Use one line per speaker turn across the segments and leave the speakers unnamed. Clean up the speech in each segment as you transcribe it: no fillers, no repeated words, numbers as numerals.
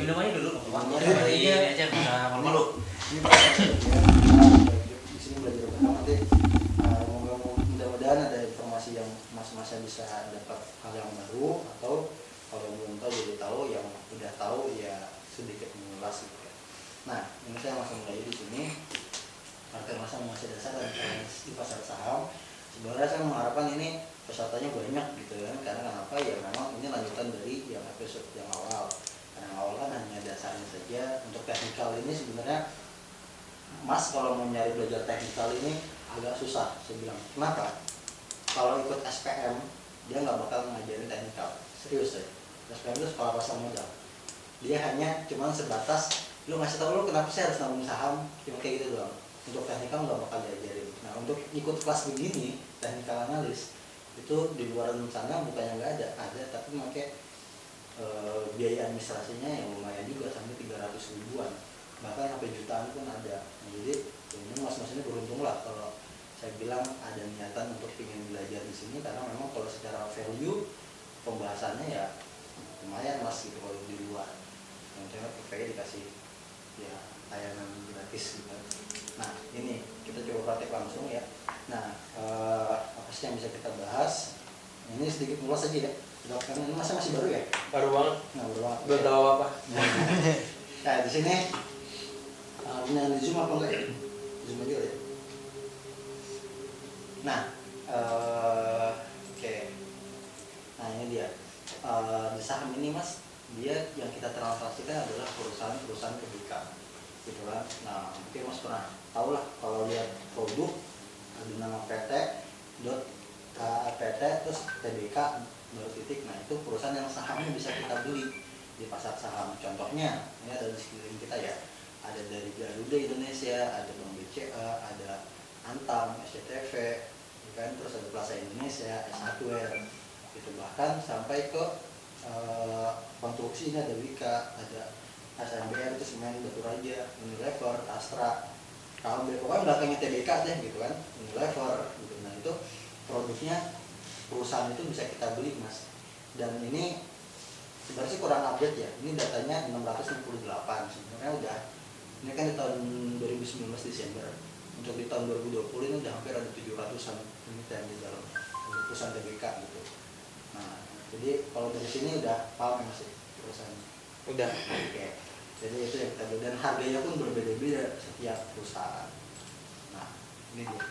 minum aja dulu.
Iya
aja malu-malu.
Di sini belajar bareng nanti. Mudah-mudahan ada informasi yang mas-masnya bisa dapat hal yang baru, atau kalau yang belum tahu jadi tahu, yang udah tahu ya sedikit mengulas gitu ya. Nah, ini saya langsung mulai di sini. Partai masa menguasai dasar dan di pasar saham. Sebenarnya saya mengharapkan ini pesertanya banyak gitu kan, karena kenapa ya, memang ini lanjutan dari yang episode yang awal. Karena yang awal kan hanya dasarnya saja. Untuk teknikal ini sebenarnya mas kalau mau nyari belajar teknikal ini agak susah, saya bilang. Kenapa? Kalau ikut SPM dia nggak bakal ngajarin teknikal, serius deh. SPM itu sekolah pasar modal, dia hanya cuman sebatas lu ngasih tau lu kenapa sih harus nabung saham, cuma kayak gitu doang. Untuk teknikal nggak bakal diajarin. Nah, untuk ikut kelas begini teknikal analis itu di luar sana bukannya nggak ada, tapi pakai biaya administrasinya yang lumayan juga, sampai 300 ribuan, bahkan sampai jutaan pun ada. Nah, jadi ini mas-mas ini beruntung lah kalau saya bilang ada niatan untuk ingin belajar di sini, karena memang kalau secara value pembahasannya ya lumayan mas gitu kalau di luar. Yang cewek PVG dikasih ya tayangan gratis gitu. Nah, ini kita coba praktek langsung ya. Nah, apa sih yang bisa kita bahas? Ini sedikit mulas aja ya. Karena ini masih baru ya?
Baru banget.
Nah, baru banget.
Belum tahu apa.
Nah, di sini ini zoom apa enggak ya? Zoom aja ya. Nah, oke. Nah, ini dia. Di saham ini mas, dia yang kita transaksikan adalah perusahaan kebijakan, gitu kan. Nah, mungkin mas pernah tahu lah kalau lihat produk ada nama PT terus TBK baru titik. Nah, itu perusahaan yang sahamnya bisa kita beli di pasar saham. Contohnya ini ada di sekeliling kita ya, ada dari Garuda Indonesia, ada Bank BCA, ada Antam, SCTV, kan, terus ada Plaza Indonesia, S1R, itu bahkan sampai ke konstruksi. Ini ada Wika, ada SMBR, itu Semen, Batu Raja, Unilever, Astra, KLB, pokoknya belakangnya TBK deh gitu kan, Unilever gitu. Nah, itu produknya perusahaan itu bisa kita beli mas. Dan ini sebenarnya sih kurang update ya, ini datanya 668 sebenarnya udah, ini kan di tahun 2019 Desember. Untuk di tahun 2020 ini udah hampir ada 700-an emiten di dalam perusahaan TBK gitu. Nah, jadi kalau dari sini udah paham ya mas perusahaan?
Udah.
Oke. Jadi itu yang kita beli, dan harganya pun berbeda-beda setiap perusahaan. Nah, ini dia.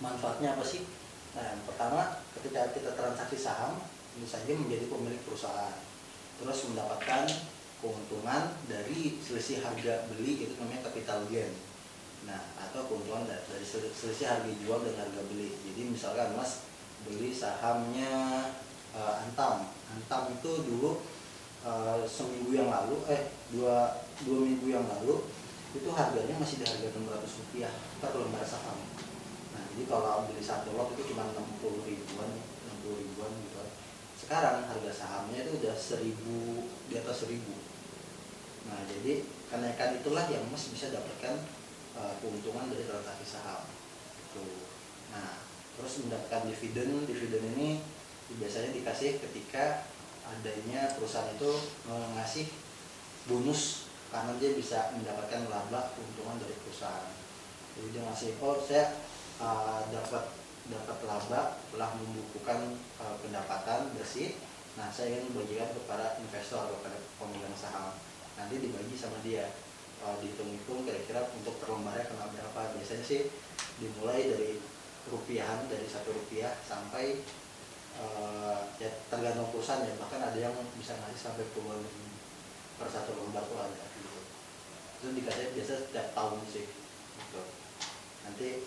Manfaatnya apa sih? Nah, yang pertama, ketika kita transaksi saham, tentu saja menjadi pemilik perusahaan, terus mendapatkan keuntungan dari selisih harga beli, itu namanya capital gain. Nah, atau keuntungan dari selisih harga jual dan harga beli. Jadi misalkan mas beli sahamnya Antam itu dulu seminggu yang lalu, dua minggu yang lalu itu harganya masih di harga Rp600 per lembar saham. Nah, jadi kalau beli satu lot itu cuma 60 ribuan gitu. Sekarang harga sahamnya itu udah 1000, di atas 1000. Nah, jadi kenaikan itulah yang mas bisa dapatkan keuntungan dari transaksi saham. Tuh. Nah, terus mendapatkan dividen ini biasanya dikasih ketika adanya perusahaan itu ngasih bonus, karena dia bisa mendapatkan laba keuntungan dari perusahaan. Jadi dia ngasih, saya dapat laba telah membukukan pendapatan bersih. Nah, saya ingin bagikan kepada investor, kepada pemegang saham. Nanti dibagi sama dia. Dihitung-hitung kira-kira untuk per lembarnya kena berapa. Biasanya sih dimulai dari rupiahan, dari Rp1 sampai ya tergantung perusahaan ya, bahkan ada yang bisa ngasih sampai puluhan ribu per satu lembar tuh ada gitu. Itu dikasih biasa setiap tahun sih gitu. Nanti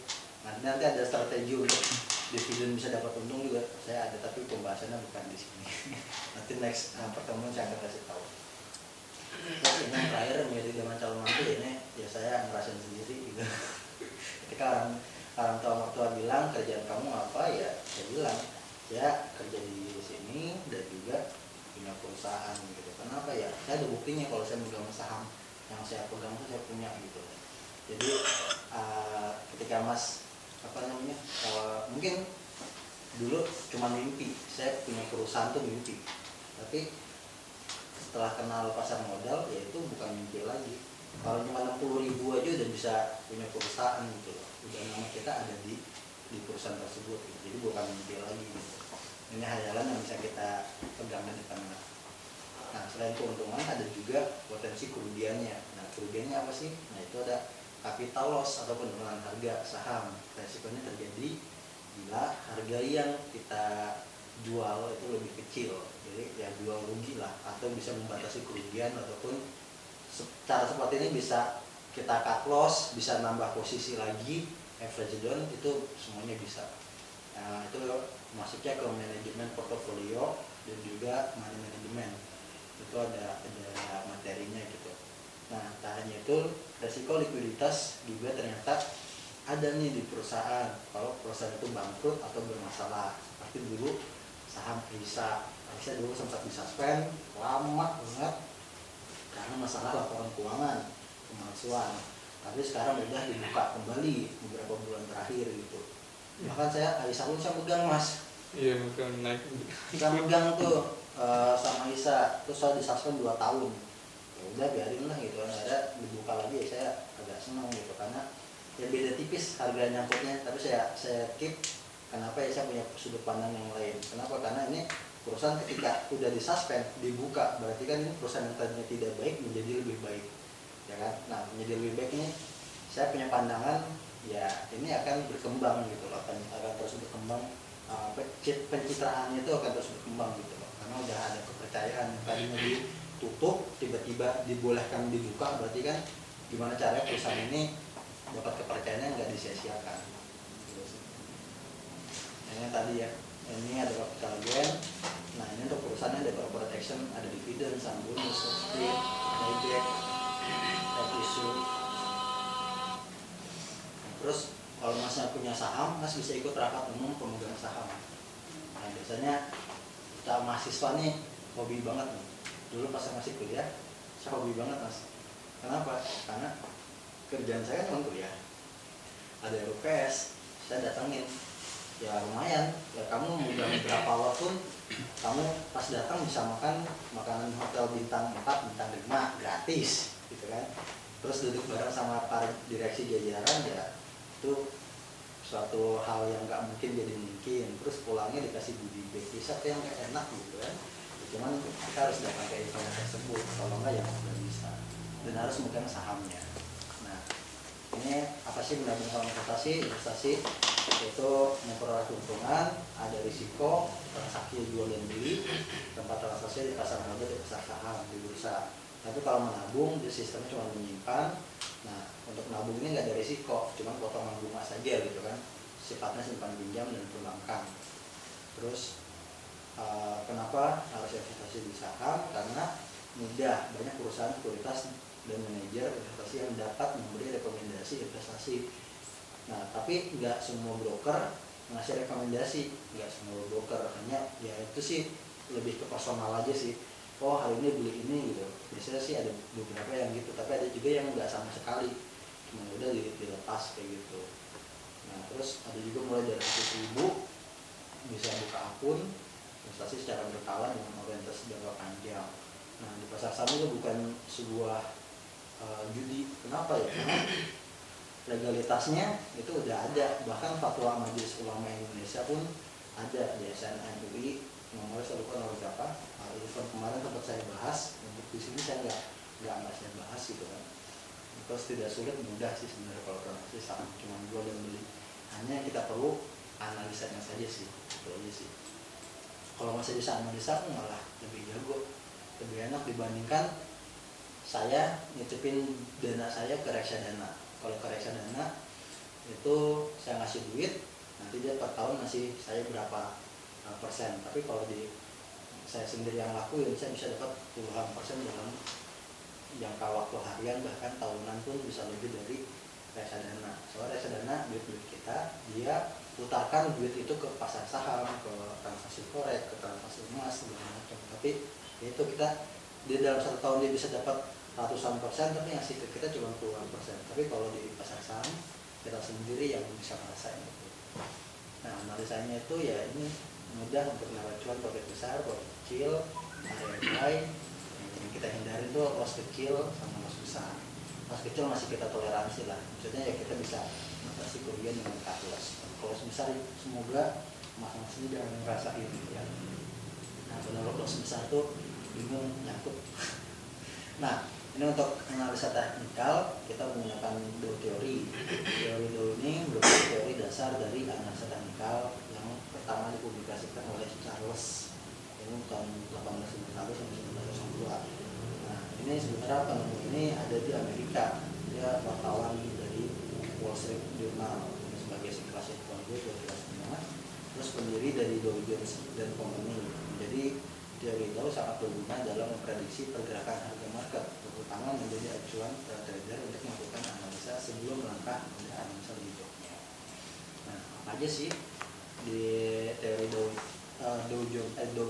ada strategi untuk dividen bisa dapat untung juga, saya ada, tapi pembahasannya bukan di sini. Nanti next pertemuan saya akan kasih tahu. Terus ini yang terakhir, menjadi zaman calon mantu ini ya saya ngerasain sendiri gitu. Ketika orang tua bilang kerjaan kamu apa, ya saya bilang ya kerja di sini dan juga punya perusahaan gitu. Kenapa ya? Saya ada buktinya kalau saya megang saham yang saya pegang itu saya punya gitu. Jadi ketika mas mungkin dulu cuma mimpi, saya punya perusahaan tuh mimpi, tapi setelah kenal pasar modal ya itu bukan mimpi lagi. Kalau cuma 60.000 aja udah bisa punya perusahaan gitu loh, udah nama kita ada di perusahaan tersebut gitu. Jadi bukan mimpi lagi gitu. Ini hayalan yang bisa kita pegang di depan. Nah selain keuntungan ada juga potensi kerugiannya. Nah kerugiannya apa sih? Nah itu ada capital loss atau penurunan harga saham. Resikonya terjadi bila harga yang kita jual itu lebih kecil, jadi ya jual rugi lah, atau bisa membatasi kerugian, ataupun cara seperti ini bisa kita cut loss, bisa nambah posisi lagi, average down, itu semuanya bisa. Nah, itu masuknya ke manajemen portofolio dan juga money management, itu ada materinya gitu. Nah tak hanya itu, resiko likuiditas juga ternyata ada nih di perusahaan. Kalau perusahaan itu bangkrut atau bermasalah, seperti dulu saham Aisyah dulu sempat disuspend lama banget karena masalah laporan keuangan pemalsuan, tapi sekarang udah dibuka kembali beberapa bulan terakhir gitu. Bahkan Aisyah pun saya megang mas.
Iya, megang naik.
Kita megang tuh sama Aisyah, terus saya disuspend 2 tahun. Ya udah biarin lah gitu kan, ada dibuka lagi ya saya agak senang gitu, karena ya beda tipis harga nyangkutnya, tapi saya keep. Kenapa ya, saya punya sudut pandang yang lain. Kenapa? Karena ini perusahaan ketika udah disuspend dibuka, berarti kan ini perusahaan yang tadinya tidak baik menjadi lebih baik, ya kan? Nah menjadi lebih baik ini saya punya pandangan ya ini akan berkembang gitu loh, akan terus berkembang, pencitraannya itu akan terus berkembang gitu loh, karena udah ada kepercayaan yang tadinya ditutup tiba-tiba dibolehkan dibuka, berarti kan gimana caranya perusahaan ini dapat kepercayaan yang nggak disia-siakan. Ini tadi ya, ini ada capital gain. Nah ini untuk perusahaan ada corporate action, ada dividen, saham bonus, split, buyback, right issue. Terus kalau masnya punya saham, mas bisa ikut rapat umum pemegang saham. Nah biasanya kita mahasiswa nih hobi banget nih. Dulu pas saya masih kuliah, saya hobi banget mas. Kenapa? Karena kerjaan saya kan kuliah. Ada RUPS, saya datangin. Ya lumayan, ya kamu mau jam berapa walaupun kamu pas datang bisa makan makanan hotel bintang 4, bintang 5 gratis gitu kan. Terus duduk bareng sama para direksi jajaran, ya itu suatu hal yang nggak mungkin jadi mungkin. Terus pulangnya dikasih goodie bag, bisa yang gak enak gitu kan. Cuman kita harus datang ke event tersebut, kalau nggak ya nggak bisa. Dan harus megang sahamnya. Nah ini apa sih menabung sama investasi? Investasi itu memperoleh keuntungan, ada risiko, transaksi jual dan beli, tempat transaksi di pasar modal, di pasar saham, di bursa. Tapi kalau menabung, di sistemnya cuma menyimpan. Nah untuk menabung ini nggak ada risiko, cuma potongan bunga saja gitu kan. Sifatnya simpan pinjam dan perbankan. Terus kenapa harus investasi di saham? Karena mudah, banyak perusahaan sekuritas dan manajer investasi yang dapat memberi rekomendasi investasi. Nah tapi nggak semua broker ngasih rekomendasi, nggak semua broker, hanya ya itu sih lebih ke personal aja sih. Oh hari ini beli ini gitu, biasanya sih ada beberapa yang gitu, tapi ada juga yang nggak sama sekali, cuma udah dilepas kayak gitu. Nah terus ada juga mulai dari 100.000 bisa buka akun investasi secara berkala dengan orientasi jangka panjang. Nah di pasar saham itu bukan sebuah judi. Kenapa ya? Karena legalitasnya itu udah ada, bahkan fatwa Majelis Ulama Indonesia pun ada di SNM UI nomor 1 nomor berapa. Event kemarin tempat saya bahas, untuk di sini saya nggak saya bahas gitu kan. Terus tidak sulit, mudah sih sebenarnya kalau transaksi saham, cuma jual dan beli. Hanya kita perlu analisanya saja sih, itu aja sih. Kalau masih bisa analisa aku malah lebih jago, lebih enak dibandingkan saya nitipin dana saya ke reksadana. Kalau ke reksadana itu saya ngasih duit, nanti dia per tahun ngasih saya berapa persen. Tapi kalau saya sendiri yang lakuin, saya bisa dapat puluhan persen dalam jangka waktu harian, bahkan tahunan pun bisa lebih dari reksadana. Soalnya reksadana duit kita, dia putarkan duit itu ke pasar saham, ke transaksi forex, ke transaksi emas, segala macam. Tapi itu kita di dalam 1 tahun dia bisa dapat ratusan persen, tapi ngasih ke kita cuma puluhan persen. Tapi kalau di pasar saham kita sendiri yang bisa ngerasain itu. Nah analisanya itu ya ini mudah untuk menaruh cuan, profit besar, profit kecil, area buy, yang kita hindari itu loss kecil sama loss besar. Loss kecil masih kita toleransi lah, maksudnya ya kita bisa mengatasi kerugian dengan cut loss. Kalau loss besar semoga mas-mas ini jangan ngerasain ya. Nah benar loss besar tuh bingung nyangkut. Nah ini untuk analisa teknikal kita menggunakan dua teori. Teori dulu ini merupakan teori dasar dari analisa teknikal yang pertama dipublikasikan oleh Charles ini tahun 1891 sampai 1902. Nah ini sebenarnya penemu ini ada di Amerika, dia wartawan dari Wall Street Journal sebagai sekelas ekonomi terus pendiri dari Dow Jones dan Company. Jadi teori itu sangat berguna dalam memprediksi pergerakan harga market, terutama menjadi acuan para trader untuk melakukan analisa sebelum melangkah pada analisa berikutnya. Nah, apa aja sih di teori Dow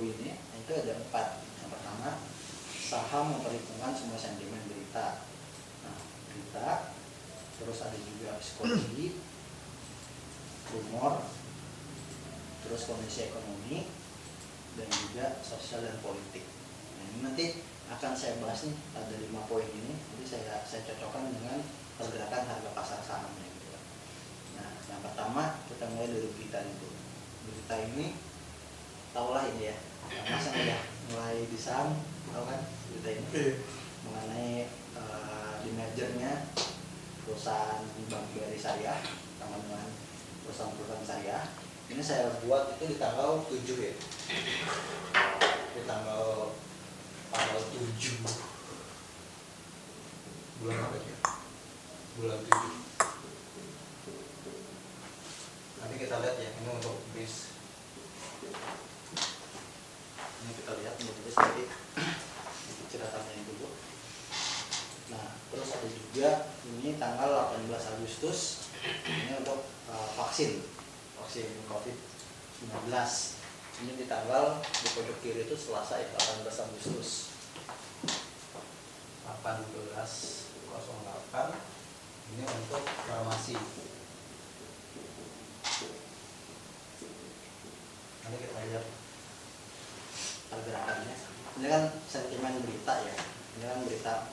ini? Itu ada 4. Yang pertama, saham memperhitungkan semua sentimen berita. Nah, berita, terus ada juga psikologi, rumor, terus kondisi ekonomi, dan juga sosial dan politik. Nah, ini nanti akan saya bahas nih, ada 5 poin ini. Jadi saya cocokkan dengan pergerakan harga pasar sahamnya gitu. Nah, yang pertama kita mulai dari berita itu. Berita ini tahulah ini ya, masa udah mulai di saham, tahu kan berita ini mengenai di mergernya perusahaan Bank BRI Syariah sama dengan perusahaan Syariah. Ini saya buat itu di tanggal 7 ya. Di tanggal 7 bulan apa ya? Bulan 7. Nanti kita lihat ya, ini untuk bis. Ini kita lihat untuk bis nanti catatannya dulu. Nah, terus ada juga ini tanggal 18 Agustus. Ini untuk vaksin COVID-19. Ini di tanggal di pojok kiri itu Selasa ya, 18 Agustus 1808. Ini untuk farmasi. Nanti kita lihat pergerakannya. Ini kan sentimen berita ya. Ini kan berita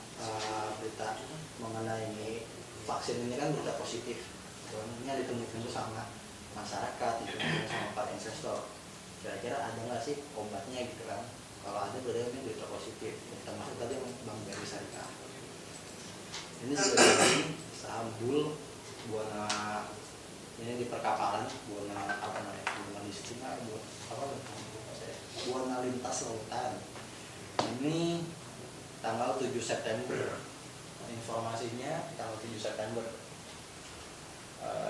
mengenai vaksin ini kan berita positif. Ini ditunggu-tunggu sama masyarakat, ditunggu sama para investor. Kira-kira ada nggak sih obatnya gitu kan? Kalau ada berarti ini berita positif. Termasuk tadi Bank BRI Syariah. Ini juga dari saham Bull, Buana, ini di perkapalan, Buana apa namanya? Buana Listina, Buana Lintas Lautan. Ini tanggal 7 September. Informasinya tanggal 7 September.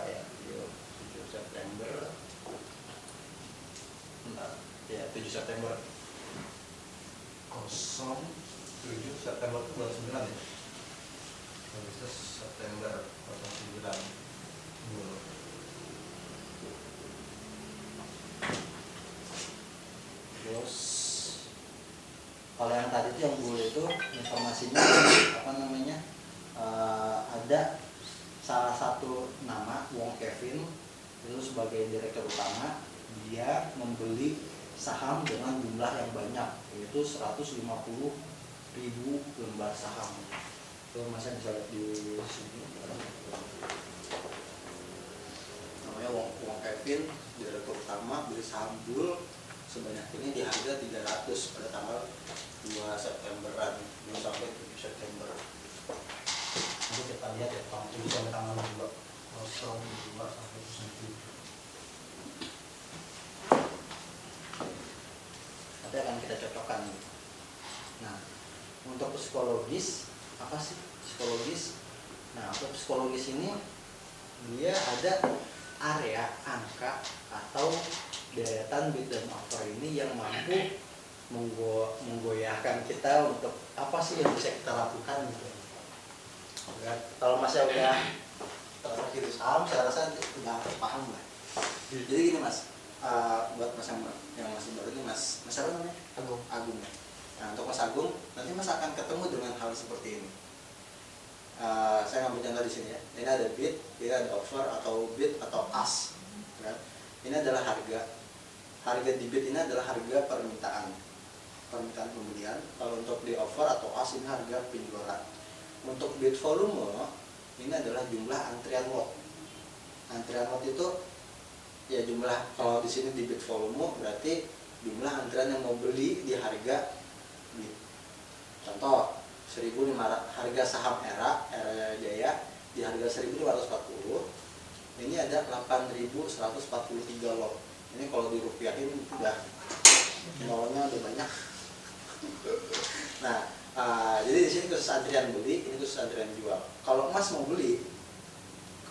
Ya, 7 September. Ya 7 September 07 September itu bulan 9 ya. Agustus September 09. Terus kalau yang tadi itu yang Bull itu informasinya apa namanya, ada salah satu nama Wong Kevin itu sebagai direktur utama. Dia membeli saham dengan jumlah yang banyak, yaitu 150.000 lembar saham. Itu masih bisa lihat di sini. Namanya Wong Kevin, direktur utama, beli saham Bull sebanyak ini di harga 300 pada tanggal 2 Septemberan sampai 7 September. Nanti kita lihat ya, tanggal 7 sampai tanggal 2 sampai 7. Nanti akan kita cocokkan. Nah, untuk psikologis, apa sih psikologis? Nah, untuk psikologis ini dia ada area angka atau deretan bid dan offer ini yang mampu menggoyahkan kita untuk apa sih yang bisa kita lakukan gitu. Kalau masih udah terlatih di saham, saya rasa udah paham lah. Jadi gini Mas, buat Mas yang masih baru ini Mas apa namanya? Agung ya. Nah, untuk Mas Agung, nanti Mas akan ketemu dengan hal seperti ini. Saya ngambil contoh di sini ya. Ini ada bid, ini ada offer atau bid atau ask. Kan? Ini adalah harga. Harga di bid ini adalah harga permintaan pembelian. Kalau untuk di offer atau as ini harga penjualan. Untuk bid volume ini adalah jumlah antrian lot. Antrian lot itu ya jumlah, kalau di sini di bid volume berarti jumlah antrian yang mau beli di harga bid. Contoh 1.500 harga saham era Jaya di harga 1.540, ini ada 8.143 lot. Ini kalau dirupiahin udah nolnya udah banyak. Nah, jadi di sini khusus antrian beli, ini khusus antrian jual. Kalau emas mau beli,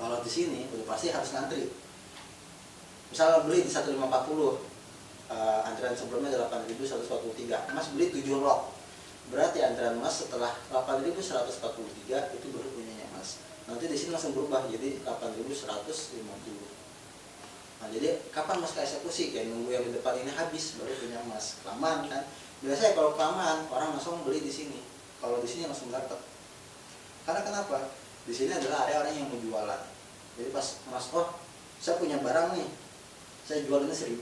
kalau di sini udah pasti harus ngantri. Misalnya beli di 1.540, antrian sebelumnya ada 8.143, emas beli 7 lot. Berarti antrian emas setelah 8.143 itu baru punyanya emas. Nanti di sini langsung berubah jadi 8.150. Nah, jadi kapan mas eksekusi? Kayak nunggu yang di depan ini habis baru punya emas. Kelamaan kan? Biasanya kalau kelamaan orang langsung beli di sini. Kalau di sini langsung dapat. Karena kenapa? Di sini adalah area orang yang mau jualan. Jadi pas mas, oh saya punya barang nih, saya jual ini 1.000.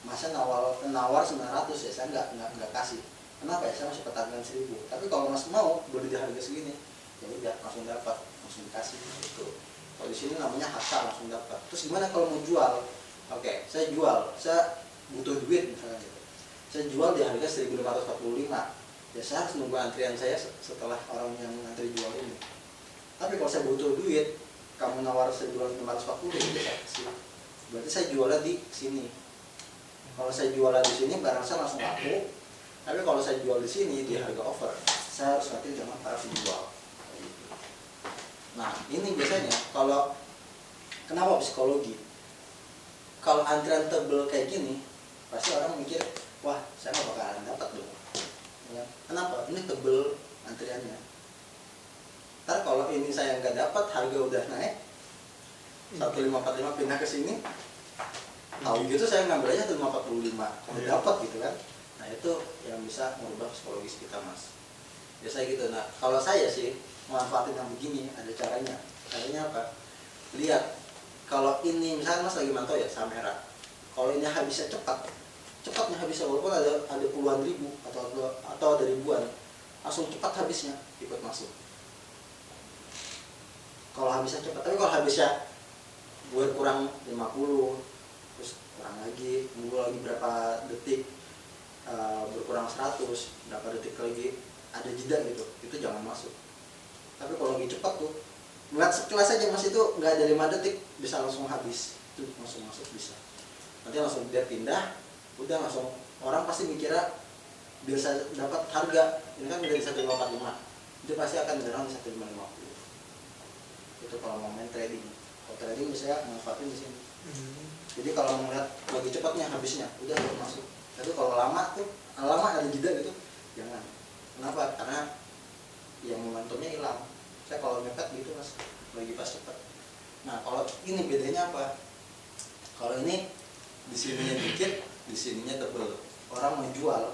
Masa nawar 900 ya, saya nggak kasih. Kenapa ya? Saya masih pertahankan 1.000. Tapi kalau mas mau beli di harga segini, ya udah langsung dapat, langsung dikasih gitu. Kalau di sini namanya hakka, langsung dapat. Terus gimana kalau mau jual? Oke, saya jual, saya butuh duit misalnya gitu. Saya jual di harga 1.545. Ya saya harus nunggu antrian saya setelah orang yang antri jual ini. Tapi kalau saya butuh duit, kamu nawar 1.540 itu saya kasih. Berarti saya jualnya di sini. Kalau saya jualnya di sini, barang saya langsung laku. Tapi kalau saya jual di sini di harga over, saya harus nanti dengan para penjual. Nah, ini biasanya kalau kenapa psikologi? Kalau antrian tebel kayak gini, pasti orang mikir, wah, saya nggak bakalan dapat dong. Ya, kenapa? Ini tebel antriannya. Ntar kalau ini saya nggak dapat, harga udah naik 1.545 pindah ke sini, tahu gitu saya ngambil aja 1.545, kalau dapat gitu kan. Nah itu yang bisa merubah psikologis kita mas. Biasanya gitu. Nah kalau saya sih manfaatin yang begini, ada caranya. Caranya apa? Lihat, kalau ini misalnya mas lagi mantau ya saham era. Kalau ini habisnya cepatnya habisnya, walaupun ada puluhan ribu atau ada ribuan, langsung cepat habisnya, ikut masuk. Kalau habisnya cepat, tapi kalau habisnya berkurang 50, terus kurang lagi, nunggu lagi berapa detik, berkurang 100, berapa detik lagi ada jeda gitu, itu jangan masuk. Tapi kalau lagi cepat tuh, ngeliat sekilas aja mas itu nggak ada 5 detik bisa langsung habis, itu langsung masuk bisa. Nanti langsung dia pindah, udah langsung orang pasti mikirnya bisa dapat harga ini kan dari 1.545, itu pasti akan menyerang di 1.550. Itu kalau mau main trading. Kalau trading bisa manfaatin di sini. Jadi kalau melihat lagi cepatnya habisnya, udah masuk. Tapi kalau lama ada jeda gitu, jangan. Kenapa? Karena yang momentumnya hilang. Saya kalau mepet gitu mas, lagi pas cepat. Nah kalau ini bedanya apa? Kalau ini di sininya dikit, di sininya tebel. Orang mau jual,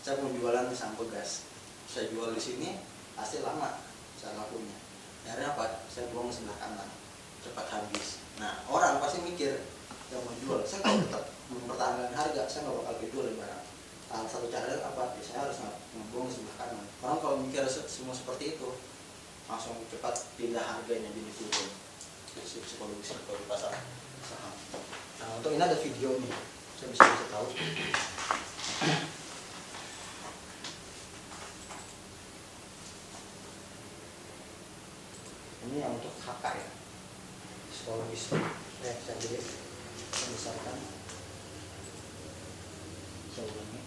saya mau jualan di saham Pegas, saya jual di sini pasti lama saya lakunya. Akhirnya apa? Saya buang ke sebelah kanan, cepat habis. Nah orang pasti mikir yang mau jual, saya kalau tetap mempertahankan harga, saya nggak bakal jual barang. Salah satu caranya apa? Ya, saya harus membuang ke sebelah kanan. Orang kalau mikir semua seperti itu, langsung cepat pindah harganya jadi turun. Itu psikologis di pasar saham. Nah untuk ini ada video nih, saya bisa kasih tahu. Ini yang untuk HK ya, psikologis. Saya jadi membesarkan. Saya ulangi.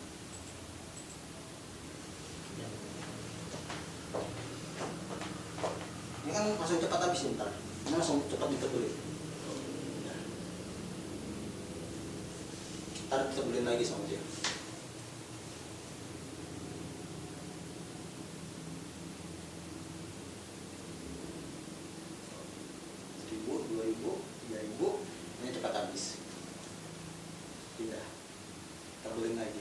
Ini kan langsung cepat habis ntar. Ini langsung cepat ditebelin. Ntar ditebelin lagi sama dia. Ini cepat habis, pindah, terbelin lagi.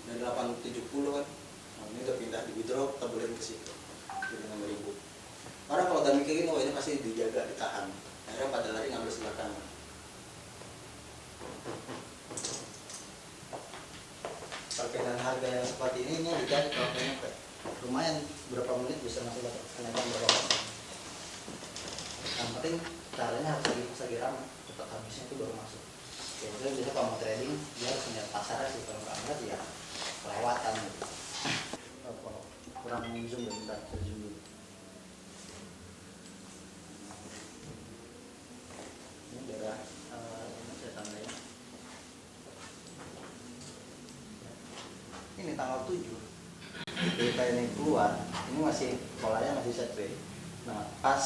Dari 870 kan, nah, ini udah pindah di withdraw, terbelin ke situ, jadi 6.000. Orang kalau udah mikir gini, oh ini pasti dijaga, ditahan. Akhirnya pada lari ngambil sebelah kanan. harga yang seperti ini dicari kalau nyampe lumayan berapa menit bisa masuk kenaikan berapa persen. Yang penting caranya harus lagi ramai, cepat habisnya itu baru masuk. Ya itu biasanya kalau mau trading dia harus lihat pasarnya sih, kalau nggak lihat ya kelewatan gitu. Kurang zoom ya, bentar saya zoom dulu. Ini daerah ini saya tambahin. Ini tanggal 7 berita ini keluar, ini masih polanya masih sideways. Nah pas,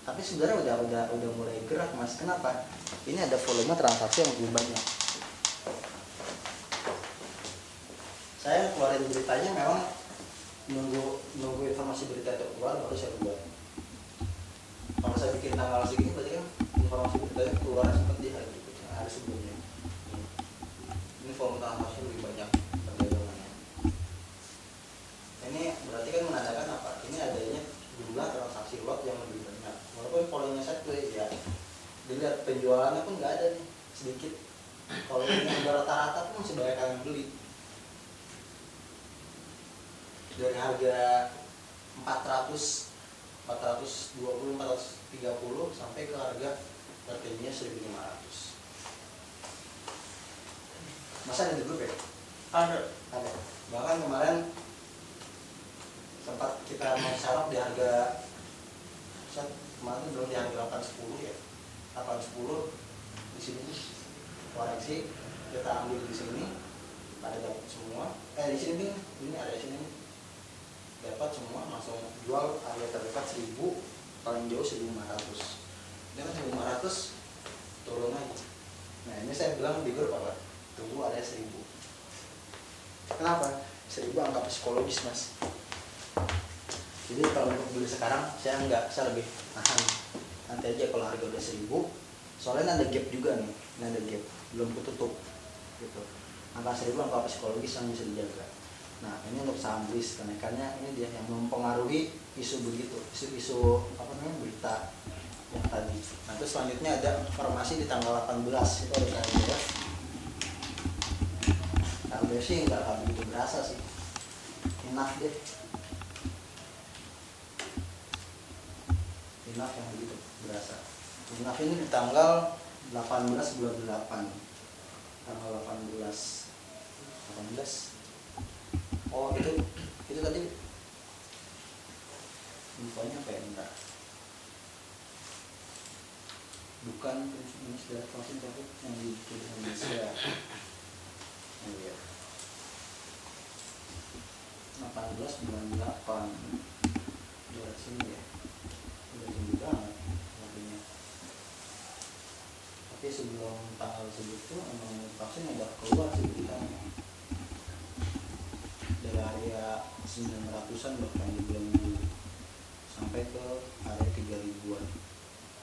tapi sebenarnya udah mulai gerak mas. Kenapa? Ini ada volume transaksi yang lebih banyak. Saya keluarin beritanya memang nunggu informasi berita itu keluar baru saya buat. Kalau saya bikin tanggal segini berarti kan informasi beritanya keluar sempat di hari sebelumnya. Ini volume transaksi lebih banyak perdagangannya. Ini berarti kan menandakan apa? Ini adanya jumlah transaksi lot yang lebih banyak. Walaupun volumenya sideways ya, dilihat penjualannya pun nggak ada nih, sedikit. Kalau ini udah rata-rata pun masih banyak yang beli. Dari harga 420, 430 sampai ke harga tertingginya 1.500. Masa ada di grup ya? Ada. Bahkan kemarin sempat kita mensyarap di harga, kemarin belum di harga 810 ya, 810 di sini koreksi kita ambil di sini ada dapat semua. Di sini ini ada di sini dapat semua, langsung jual harga terdekat 1000, paling jauh 1.500. Dengan 1.500 turun lagi. Nah ini saya bilang di grup apa? Tunggu ada 1000. Kenapa? 1000 angka psikologis mas. Jadi kalau untuk beli sekarang saya lebih nahan. Nanti aja kalau harga udah 1000, soalnya ada gap juga nih, ini ada gap belum ketutup gitu. Angka 1000 angka psikologis yang bisa dijaga. Nah ini untuk saham BRIS, kenaikannya ini dia yang mempengaruhi isu begitu, isu apa namanya, berita yang tadi. Nah terus selanjutnya ada informasi di tanggal 18 itu ada KLBF. KLBF sih nggak begitu berasa sih, enough deh, enough yang begitu berasa. Enough ini di tanggal 18 bulan 8, tanggal 18. Oh itu tadi infonya apa ya, bentar. Bukan ini sudah closing profit yang di Indonesia. Oh iya. 18 bulan 8. Udah sini ya. Udah tinggi banget artinya. Tapi sebelum tanggal segitu emang vaksin udah keluar sih beritanya. Dari area 900-an bahkan di bulan Juli sampai ke area 3000-an.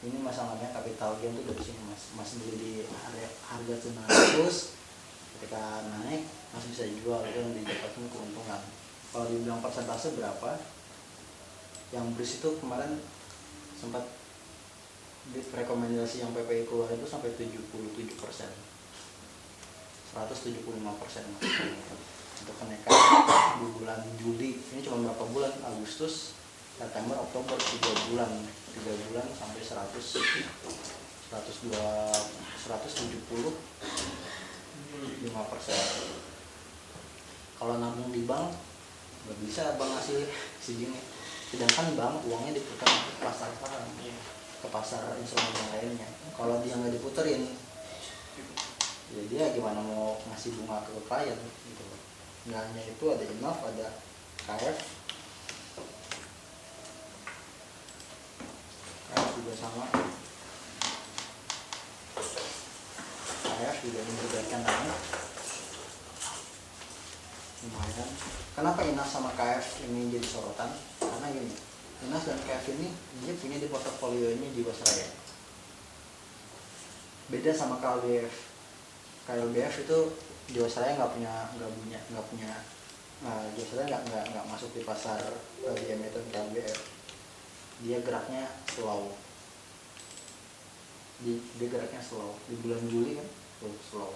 Ini masalahnya capital gain tuh dari sini mas beli di harga 900, ketika naik masih bisa jual, itu yang didapatkan keuntungan. Kalau dibilang persentase berapa, yang BRIS itu kemarin sempat rekomendasi yang PPI keluar itu sampai 77%, 175% untuk kenaikan di bulan Juli. Ini cuma berapa bulan? Agustus, September, Oktober, 3 bulan sampai 175%. Kalau nabung di bank nggak bisa bank ngasih segini, sedangkan bank uangnya diputar ke pasar saham, ke pasar instrumen yang lainnya. Kalau dia nggak diputerin, ya dia gimana mau ngasih bunga ke klien gitu. Nggak hanya itu, ada Enough, ada KF juga sama. KF juga memberikan naik lumayan. Kenapa Enough sama KF ini jadi sorotan? Karena gini, Enough dan KF ini dia punya di portofolionya Jiwasraya. Beda sama KLBF. KLBF itu Jiwasraya nggak punya Jiwasraya nggak masuk di pasar di emiten KLBF. Dia geraknya slow. Dia geraknya slow. Di bulan Juli kan slow.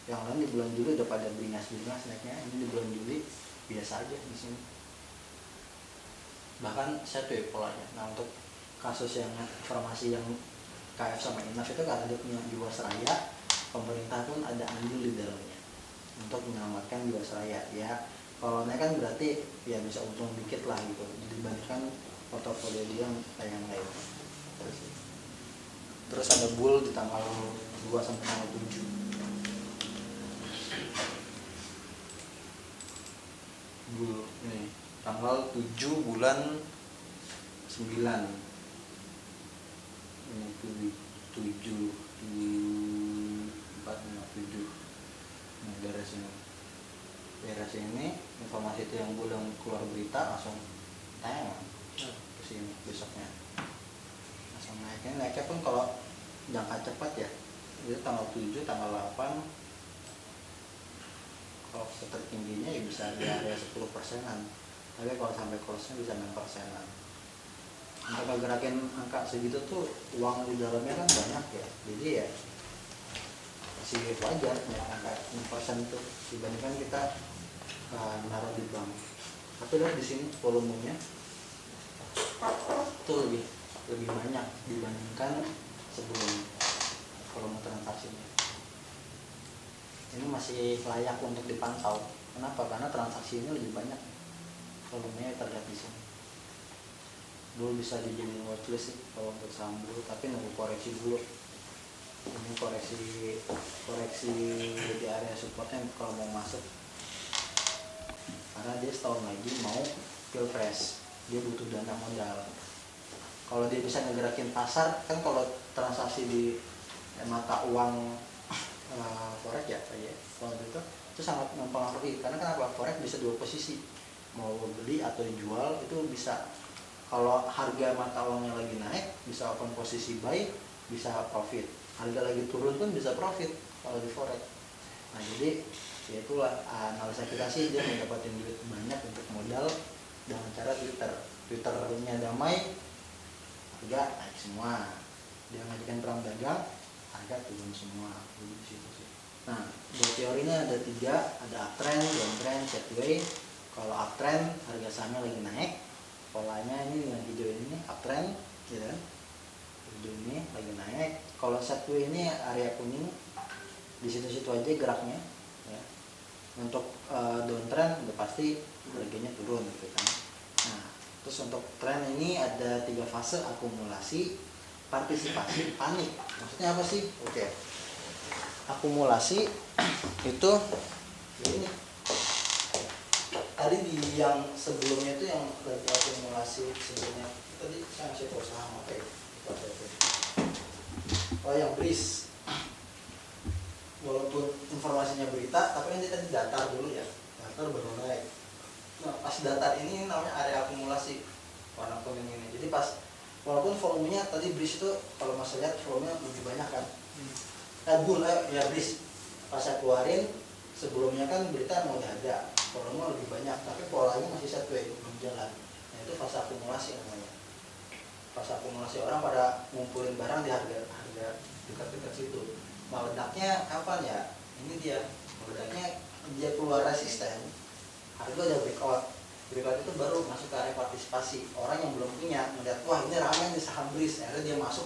Yang lain di bulan Juli udah pada beringas-beringas naiknya, ini di bulan Juli biasa aja di sini. Bahkan satu ya polanya. Nah untuk kasus yang informasi yang KF sama Inaf itu karena dia punya Jiwasraya, pemerintah pun ada andil di dalamnya untuk menyelamatkan Jiwasraya. Ya kalau naik kan berarti ya bisa untung dikit lah gitu dibandingkan portofolio dia yang lain. Terus ada bull di tanggal 2 sampai tanggal 7. Bull ini tanggal 7 bulan 9. Ini 7 4 5 7. Nah, daerah sini informasi itu yang belum keluar berita langsung tayang ke sini besoknya. Langsung naiknya pun kalau jangka cepat ya itu tanggal 7 tanggal 8. Kalau tertingginya ya bisa di area 10%-an, tapi kalau sampai close-nya bisa 6%-an. Untuk gerakin angka segitu tuh uang di dalamnya kan banyak ya, jadi ya masih wajar ya angka 6% itu dibandingkan kita naruh di bank. Tapi lihat di sini volumenya tuh lebih banyak dibandingkan sebelum volume transaksinya. Ini masih layak untuk dipantau. Kenapa? Karena transaksi ini lebih banyak, volumenya terlihat di sini. Dulu bisa dijadiin watchlist sih kalau untuk saham dulu, tapi nunggu koreksi dulu. Ini koreksi di area supportnya kalau mau masuk. Karena dia setahun lagi mau pilpres, dia butuh dana modal. Kalau dia bisa ngegerakin pasar, kan kalau transaksi di mata uang forex ya kalau itu sangat mempengaruhi. Karena kenapa? Forex bisa dua posisi, mau beli atau dijual itu bisa. Kalau harga mata uangnya lagi naik bisa open posisi buy, bisa profit. Harga lagi turun pun bisa profit kalau di forex. Nah jadi ya itulah analisa kita sih, dia mendapatkan duit banyak untuk modal dengan cara Twitternya damai, harga naik semua. Dia ngajukan perang dagang, harga turun semua di situ sih. Nah, buat teorinya ada 3, ada uptrend, downtrend, sideways. Kalau uptrend harga sahamnya lagi naik, polanya ini yang hijau ini uptrend, gitu kan? Hijau ini lagi naik. Kalau sideways ini area kuning, di situ-situ aja geraknya. Ya. Untuk downtrend udah pasti harganya turun, gitu kan? Nah, terus untuk trend ini ada 3 fase: akumulasi, partisipasi, panik. Maksudnya apa sih? Oke. Akumulasi itu ini. Tadi di yang sebelumnya itu yang lagi akumulasi sebelumnya. Tadi saya ngasih tahu saham apa ya? Oh, yang BRIS. Walaupun informasinya berita, tapi ini tadi datar dulu ya. Datar baru naik. Nah, pas datar ini namanya area akumulasi. Warna kuning ini. Jadi pas walaupun volumenya tadi BRIS itu kalau masih lihat volumenya lebih banyak kan. Ya BRIS pas saya keluarin sebelumnya kan berita mau ada volume lebih banyak, tapi polanya masih satu ya belum jalan. Nah itu fase akumulasi namanya. Fase akumulasi, orang pada ngumpulin barang di harga dekat-dekat situ. Meledaknya kapan ya? Ini dia meledaknya, dia keluar resisten, harga udah breakout itu baru masuk ke area partisipasi. Orang yang belum punya melihat wah ini ramai nih saham BRIS, akhirnya dia masuk,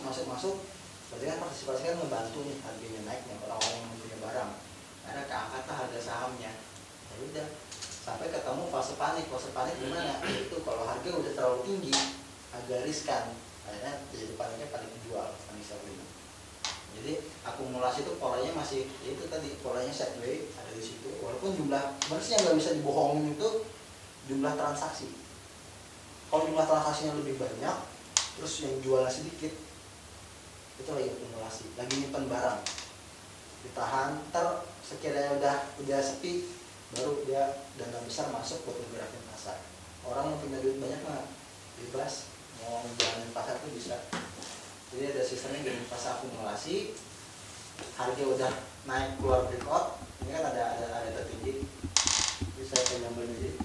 berarti kan partisipasi kan membantu nih harganya naiknya orang-orang yang punya barang, karena keangkat harga sahamnya. Ya udah sampai ketemu fase panik gimana? Itu kalau harga udah terlalu tinggi agak riskan, akhirnya jadi panik jual, panik selling. Jadi akumulasi itu polanya masih itu tadi, polanya sideways ada di situ, walaupun jumlah sebenarnya yang nggak bisa dibohongin itu jumlah transaksi. Kalau jumlah transaksinya lebih banyak, terus yang jualnya sedikit, itu lagi akumulasi, lagi nyimpen barang, ditahan, ntar sekiranya udah sepi, baru dia dana besar masuk buat menggerakin pasar. Orang yang punya duit banyak mah bebas, mau menjalanin pasar itu bisa. Jadi ada sistemnya gini, pas akumulasi, harga udah naik keluar breakout, ini kan ada tertinggi. Jadi saya akan nyambil aja.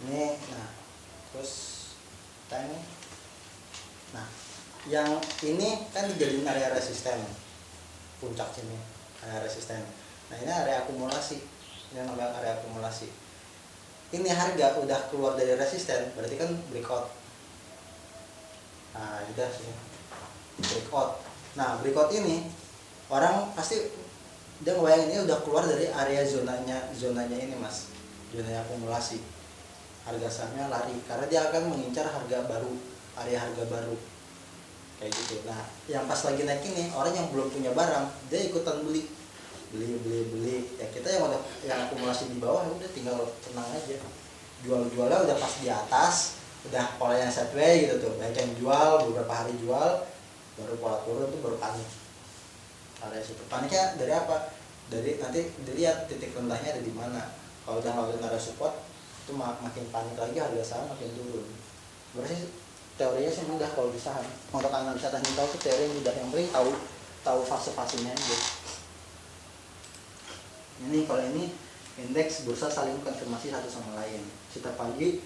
Ini, nah Amerika ini. Nah, yang ini kan dijadiin area resisten, puncak sini area resisten. Nah ini area akumulasi, ini namanya area akumulasi. Ini harga udah keluar dari resisten, berarti kan breakout. Nah udah sih breakout. Nah breakout ini orang pasti dia ngebayangin ini udah keluar dari area zonanya ini mas, zona akumulasi. Harga sahamnya lari karena dia akan mengincar harga baru, area harga baru kayak gitu. Nah yang pas lagi naik ini orang yang belum punya barang dia ikutan beli. Ya kita yang udah yang akumulasi di bawah udah tinggal tenang aja, jualnya udah pas di atas, udah polanya set way gitu tuh, banyak yang jual beberapa hari jual, baru pola turun tuh baru panik. Area situ paniknya dari apa? Dari nanti dilihat titik rendahnya ada di mana. Kalau udah ngelakuin area support itu makin panik lagi, harga saham makin turun. Berarti teorinya sih mudah kalau di saham. Untuk analisa teknikal itu teori mudah, yang penting tahu fase-fasenya aja. Ini kalau ini indeks bursa saling konfirmasi satu sama lain. Setiap pagi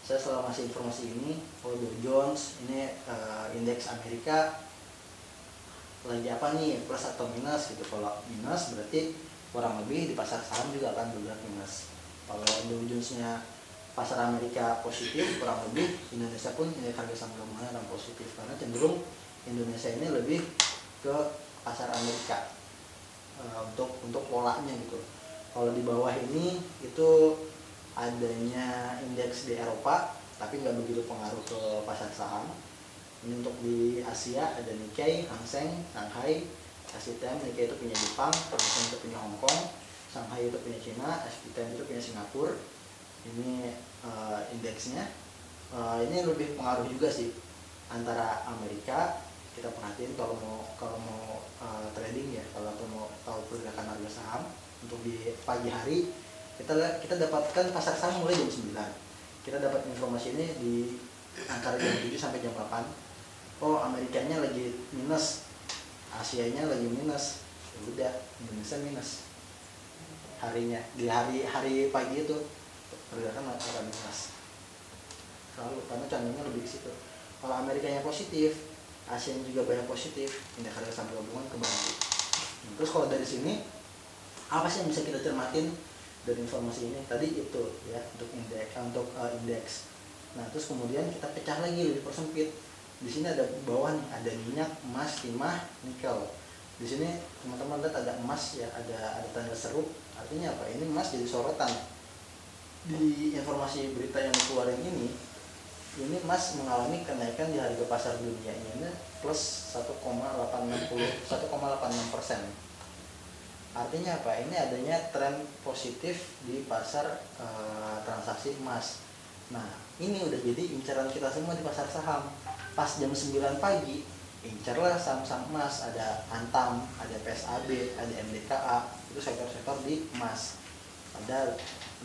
saya selalu ngasih informasi ini. Kalau Dow Jones ini indeks Amerika lagi apa nih, plus atau minus gitu. Kalau minus berarti kurang lebih di pasar saham juga akan bergerak minus. Kalau Dow Jones-nya pasar Amerika positif, kurang lebih Indonesia pun indeks harga saham gabungan akan positif karena cenderung Indonesia ini lebih ke pasar Amerika untuk polanya gitu. Kalau di bawah ini itu adanya indeks di Eropa tapi nggak begitu pengaruh ke pasar saham. Ini untuk di Asia ada Nikkei, Hang Seng, Shanghai, SPTM. Nikkei itu punya Jepang, Hang Seng itu punya Hong Kong, Shanghai itu punya Cina, SPTM itu punya Singapura. Ini indeksnya. Ini lebih pengaruh juga sih antara Amerika. Kita perhatiin kalau mau trading ya, kalau mau tahu pergerakan harga saham untuk di pagi hari, kita dapatkan pasar saham mulai jam 9. Kita dapat informasi ini di antara jam 7 sampai jam 8. Oh Amerikanya lagi minus, Asianya lagi minus, ya udah Indonesia minus harinya. Di hari pagi itu pergerakan akan minus selalu karena condongnya lebih ke situ. Kalau Amerikanya positif, Asia juga banyak positif, indeks harga saham gabungan kebantu. Terus kalau dari sini apa sih yang bisa kita cermatin dari informasi ini? Tadi itu ya untuk indeks. Nah terus kemudian kita pecah lagi, lebih persempit. Di sini ada bawah nih, ada minyak, emas, timah, nikel. Di sini teman-teman lihat ada emas ya, ada tanda seru. Artinya apa? Ini emas jadi sorotan. Di informasi berita yang dikeluarin ini emas mengalami kenaikan di harga pasar dunianya ini plus 1,86%. Artinya apa? Ini adanya tren positif di pasar transaksi emas. Nah, ini udah jadi incaran kita semua di pasar saham. Pas jam 9 pagi, incarlah saham-saham emas. Ada Antam, ada PSAB, ada MDKA. Itu sektor-sektor di emas. Ada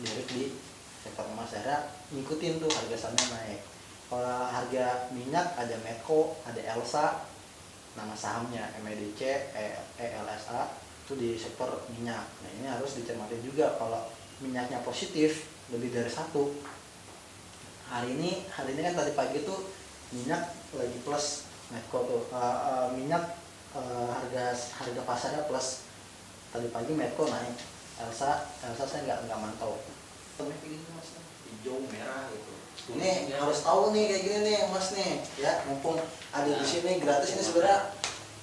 lirik di sektor emas. Akhirnya ngikutin tuh harga sahamnya naik. Kalau harga minyak ada Medco, ada Elsa, nama sahamnya MEDC, ELSA, itu di sektor minyak. Nah ini harus dicermati juga. Kalau minyaknya positif lebih dari 1, hari ini kan tadi pagi tuh minyak lagi plus, Medco tuh minyak harga pasarnya plus. Tadi pagi Medco naik, Elsa saya nggak mantau. Hijau merah gitu. Ini harus tahu nih kayak gini nih mas nih ya, mumpung ada di sini gratis. Ini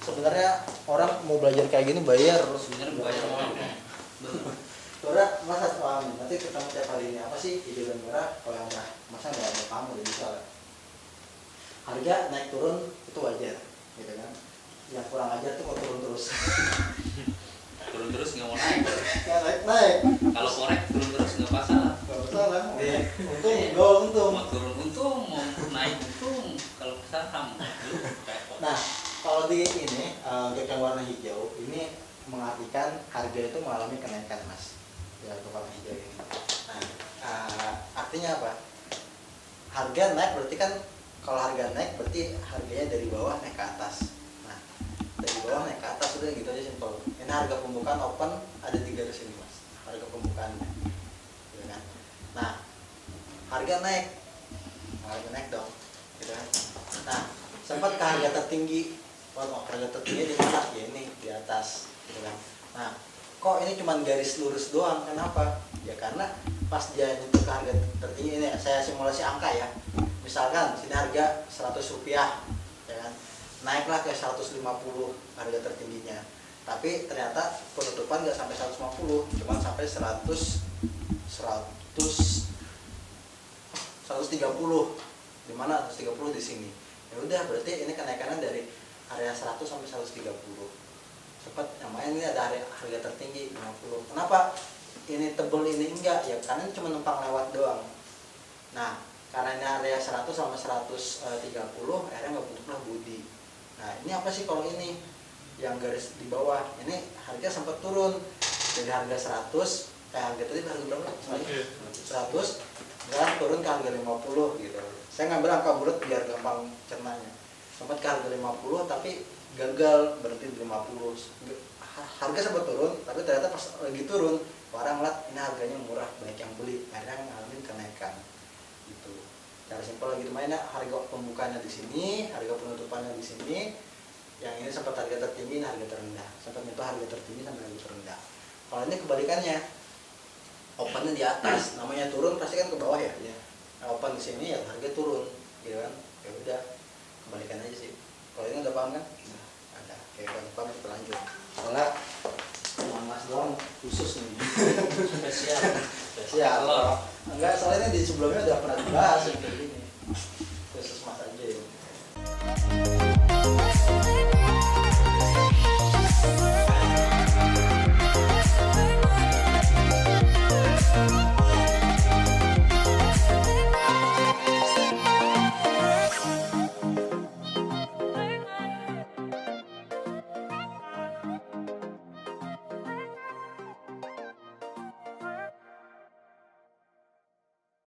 sebenarnya orang mau belajar kayak gini bayar.
Sebenarnya bayar orang.
Soalnya mas harus paham nanti ketemu tiap hari ini apa sih hijau dan merah. Kalau yang udah masa nggak ada kamu udah bisa lah. Harga naik turun itu wajar gitu kan. Yang kurang ajar tuh kalau turun terus.
Turun terus nggak mau naik.
Nggak naik.
Kalau korek turun terus nggak masalah.
Untung.
Mau turun untung, mau naik untung. Kalau saham,
Nah, kalau di ini untuk yang warna hijau ini mengartikan harga itu mengalami kenaikan mas. Ya untuk warna hijau ini. Nah, artinya apa? Harga naik berarti kan, kalau harga naik berarti harganya dari bawah naik ke atas. Nah, dari bawah naik ke atas udah gitu aja simpel. Ini harga pembukaan open ada 3 di sini mas. Harga pembukaannya. Nah, harga naik dong. gitu kan. Nah, sempat ke harga tertinggi. Harga tertinggi di mana? Ya ini di atas gitu kan. Nah, kok ini cuma garis lurus doang? Kenapa? Ya karena pas dia nyentuh ke harga tertinggi ini, saya simulasi angka ya. Misalkan sini harga 100 rupiah, ya kan? Naiklah ke 150 harga tertingginya. Tapi ternyata penutupan nggak sampai 150, cuma sampai 130. Di mana 130 di sini. Ya udah, berarti ini kenaikannya dari area 100 sampai 130. Sempat namanya ini ada harga tertinggi 50. Kenapa ini tebel ini enggak? Ya karena ini cuma numpang lewat doang. Nah, karena ini area 100 sampai 130, akhirnya nggak bentuklah budi. Nah, ini apa sih kalau ini yang garis di bawah? Ini harga sempat turun dari harga 100, harga tadi harga berapa? 100, sekarang turun ke harga 50 gitu. Saya ngambil angka bulat biar gampang cernanya. Sempat ke harga 50 tapi gagal, berhenti di 50. Harga sempat turun, tapi ternyata pas lagi turun orang ngeliat ini harganya murah, banyak yang beli, akhirnya ngalamin kenaikan gitu. Cara simpel gitu mainnya, harga pembukanya di sini, harga penutupannya di sini. Yang ini sempat harga tertinggi, harga terendah. Sempat nyentuh harga tertinggi sampai harga terendah. Kalau ini kebalikannya, opennya di atas, namanya turun pasti kan ke bawah ya. Nah, open di sini ya harga turun, gitu kan? Ya udah, kebalikan aja sih. Kalau ini udah paham kan? Nah, ada. Oke, kalau paham kita lanjut. Soalnya Mas doang khusus nih.
Spesial.
Spesial. Enggak, soalnya di sebelumnya udah pernah dibahas kayak gini.